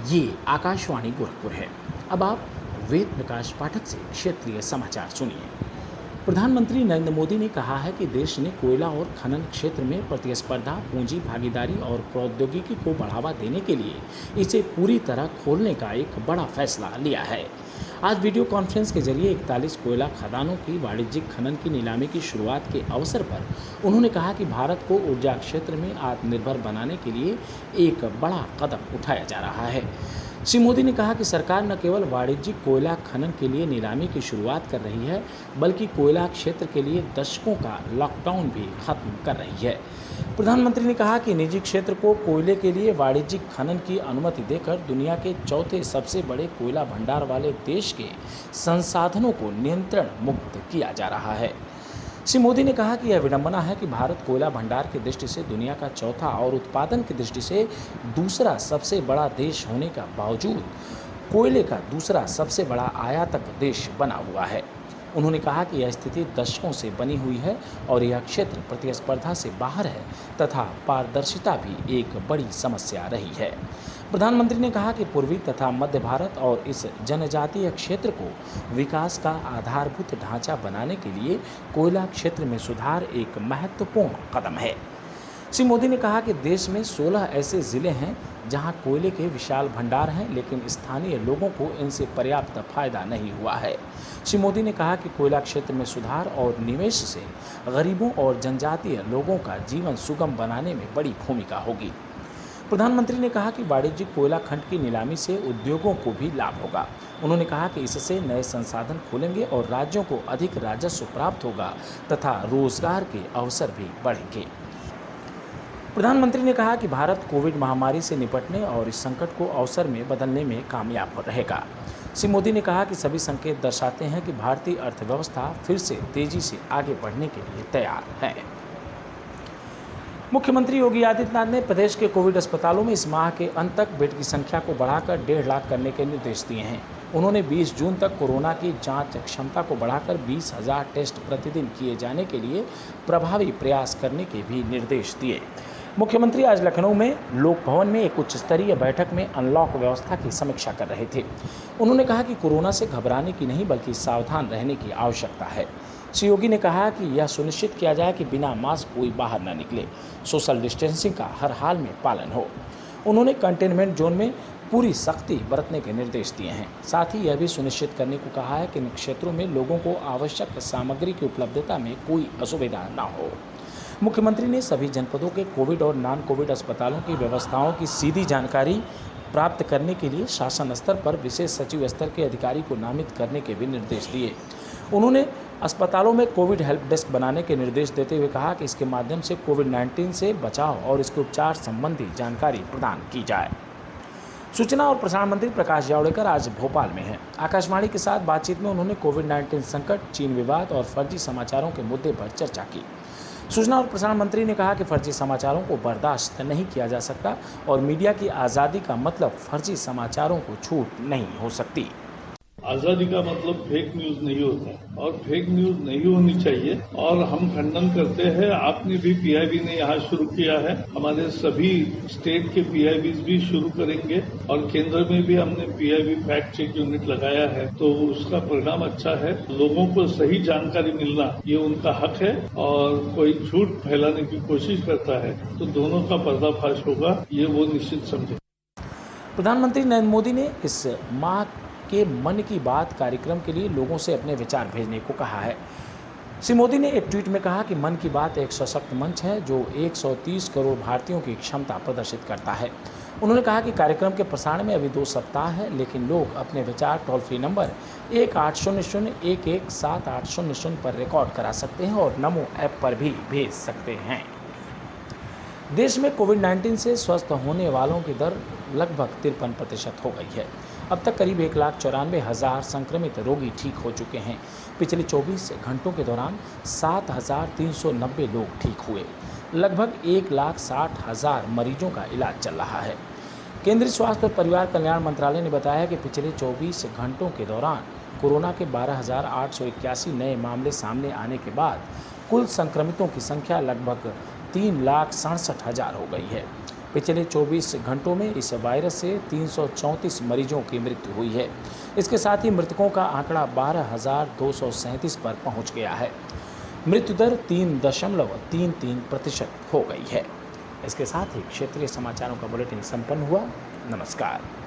ये आकाशवाणी गोरखपुर है। अब आप वेद प्रकाश पाठक से क्षेत्रीय समाचार सुनिए। प्रधानमंत्री नरेंद्र मोदी ने कहा है कि देश ने कोयला और खनन क्षेत्र में प्रतिस्पर्धा, पूंजी भागीदारी और प्रौद्योगिकी को बढ़ावा देने के लिए इसे पूरी तरह खोलने का एक बड़ा फैसला लिया है। आज वीडियो कॉन्फ्रेंस के जरिए 41 कोयला खदानों की वाणिज्यिक खनन की नीलामी की शुरुआत के अवसर पर उन्होंने कहा कि भारत को ऊर्जा क्षेत्र में आत्मनिर्भर बनाने के लिए एक बड़ा कदम उठाया जा रहा है। श्री मोदी ने कहा कि सरकार न केवल वाणिज्यिक कोयला खनन के लिए नीलामी की शुरुआत कर रही है, बल्कि कोयला क्षेत्र के लिए दशकों का लॉकडाउन भी खत्म कर रही है। प्रधानमंत्री ने कहा कि निजी क्षेत्र को कोयले के लिए वाणिज्यिक खनन की अनुमति देकर दुनिया के चौथे सबसे बड़े कोयला भंडार वाले देश के संसाधनों को नियंत्रण मुक्त किया जा रहा है। श्री मोदी ने कहा कि यह विडंबना है कि भारत कोयला भंडार की दृष्टि से दुनिया का चौथा और उत्पादन की दृष्टि से दूसरा सबसे बड़ा देश होने का बावजूद कोयले का दूसरा सबसे बड़ा आयातक देश बना हुआ है। उन्होंने कहा कि यह स्थिति दशकों से बनी हुई है और यह क्षेत्र प्रतिस्पर्धा से बाहर है तथा पारदर्शिता भी एक बड़ी समस्या रही है। प्रधानमंत्री ने कहा कि पूर्वी तथा मध्य भारत और इस जनजातीय क्षेत्र को विकास का आधारभूत ढांचा बनाने के लिए कोयला क्षेत्र में सुधार एक महत्वपूर्ण कदम है। श्री मोदी ने कहा कि देश में 16 ऐसे ज़िले हैं जहां कोयले के विशाल भंडार हैं, लेकिन स्थानीय लोगों को इनसे पर्याप्त फायदा नहीं हुआ है। श्री मोदी ने कहा कि कोयला क्षेत्र में सुधार और निवेश से गरीबों और जनजातीय लोगों का जीवन सुगम बनाने में बड़ी भूमिका होगी। प्रधानमंत्री ने कहा कि वाणिज्यिक कोयला खंड की नीलामी से उद्योगों को भी लाभ होगा। उन्होंने कहा कि इससे नए संसाधन खुलेंगे और राज्यों को अधिक राजस्व प्राप्त होगा तथा रोजगार के अवसर भी बढ़ेंगे। प्रधानमंत्री ने कहा कि भारत कोविड महामारी से निपटने और इस संकट को अवसर में बदलने में कामयाब रहेगा। श्री मोदी ने कहा कि सभी संकेत दर्शाते हैं कि भारतीय अर्थव्यवस्था फिर से तेजी से आगे बढ़ने के लिए तैयार है। मुख्यमंत्री योगी आदित्यनाथ ने प्रदेश के कोविड अस्पतालों में इस माह के अंत तक बेड की संख्या को बढ़ाकर 1.5 लाख करने के निर्देश दिए हैं। उन्होंने 20 जून तक कोरोना की जांच क्षमता को बढ़ाकर 20,000 टेस्ट प्रतिदिन किए जाने के लिए प्रभावी प्रयास करने के भी निर्देश दिए। मुख्यमंत्री आज लखनऊ में लोक भवन में एक उच्च स्तरीय बैठक में अनलॉक व्यवस्था की समीक्षा कर रहे थे। उन्होंने कहा कि कोरोना से घबराने की नहीं बल्कि सावधान रहने की आवश्यकता है। श्री योगी ने कहा कि यह सुनिश्चित किया जाए कि बिना मास्क कोई बाहर न निकले, सोशल डिस्टेंसिंग का हर हाल में पालन हो। उन्होंने कंटेनमेंट जोन में पूरी सख्ती बरतने के निर्देश दिए हैं। साथ ही यह भी सुनिश्चित करने को कहा है कि इन क्षेत्रों में लोगों को आवश्यक सामग्री की उपलब्धता में कोई असुविधा न हो। मुख्यमंत्री ने सभी जनपदों के कोविड और नॉन कोविड अस्पतालों की व्यवस्थाओं की सीधी जानकारी प्राप्त करने के लिए शासन स्तर पर विशेष सचिव स्तर के अधिकारी को नामित करने के भी निर्देश दिए। उन्होंने अस्पतालों में कोविड हेल्प डेस्क बनाने के निर्देश देते हुए कहा कि इसके माध्यम से कोविड-19 से बचाव और इसके उपचार संबंधी जानकारी प्रदान की जाए। सूचना और प्रसारण मंत्री प्रकाश जावड़ेकर आज भोपाल में हैं। आकाशवाणी के साथ बातचीत में उन्होंने कोविड-19 संकट, चीन विवाद और फर्जी समाचारों के मुद्दे पर चर्चा की। सूचना और प्रसारण मंत्री ने कहा कि फर्जी समाचारों को बर्दाश्त नहीं किया जा सकता और मीडिया की आज़ादी का मतलब फर्जी समाचारों को छूट नहीं हो सकती। आजादी का मतलब फेक न्यूज नहीं होता और फेक न्यूज नहीं होनी चाहिए और हम खंडन करते हैं। आपने भी पीआईबी ने यहाँ शुरू किया है, हमारे सभी स्टेट के पीआईबीज भी शुरू करेंगे और केंद्र में भी हमने पीआईबी फैक्ट चेक यूनिट लगाया है, तो उसका परिणाम अच्छा है। लोगों को सही जानकारी मिलना ये उनका हक है और कोई झूठ फैलाने की कोशिश करता है तो दोनों का पर्दाफाश होगा, ये वो निश्चित समझे। प्रधानमंत्री नरेंद्र मोदी ने इस माह के मन की बात कार्यक्रम के लिए लोगों से अपने विचार भेजने को कहा है। श्री मोदी ने एक ट्वीट में कहा कि मन की बात एक सशक्त मंच है जो 130 करोड़ भारतीयों की क्षमता प्रदर्शित करता है। उन्होंने कहा कि कार्यक्रम के प्रसारण में अभी 2 सप्ताह है, लेकिन लोग अपने विचार टोल फ्री नंबर 1800-117800 पर रिकॉर्ड करा सकते हैं और नमो ऐप पर भी भेज सकते हैं। देश में कोविड-19 से स्वस्थ होने वालों की दर लगभग 53% हो गई है। अब तक करीब 1,94,000 संक्रमित रोगी ठीक हो चुके हैं। पिछले 24 घंटों के दौरान 7,390 लोग ठीक हुए। लगभग 1,60,000 मरीजों का इलाज चल रहा है। केंद्रीय स्वास्थ्य और परिवार कल्याण मंत्रालय ने बताया कि पिछले 24 घंटों के दौरान कोरोना के 12,881 नए मामले सामने आने के बाद कुल संक्रमितों की संख्या लगभग 3,67,000 हो गई है। पिछले 24 घंटों में इस वायरस से 334 मरीजों की मृत्यु हुई है। इसके साथ ही मृतकों का आंकड़ा 12,237 पर पहुंच गया है। मृत्यु दर 3.33% हो गई है। इसके साथ ही क्षेत्रीय समाचारों का बुलेटिन संपन्न हुआ। नमस्कार।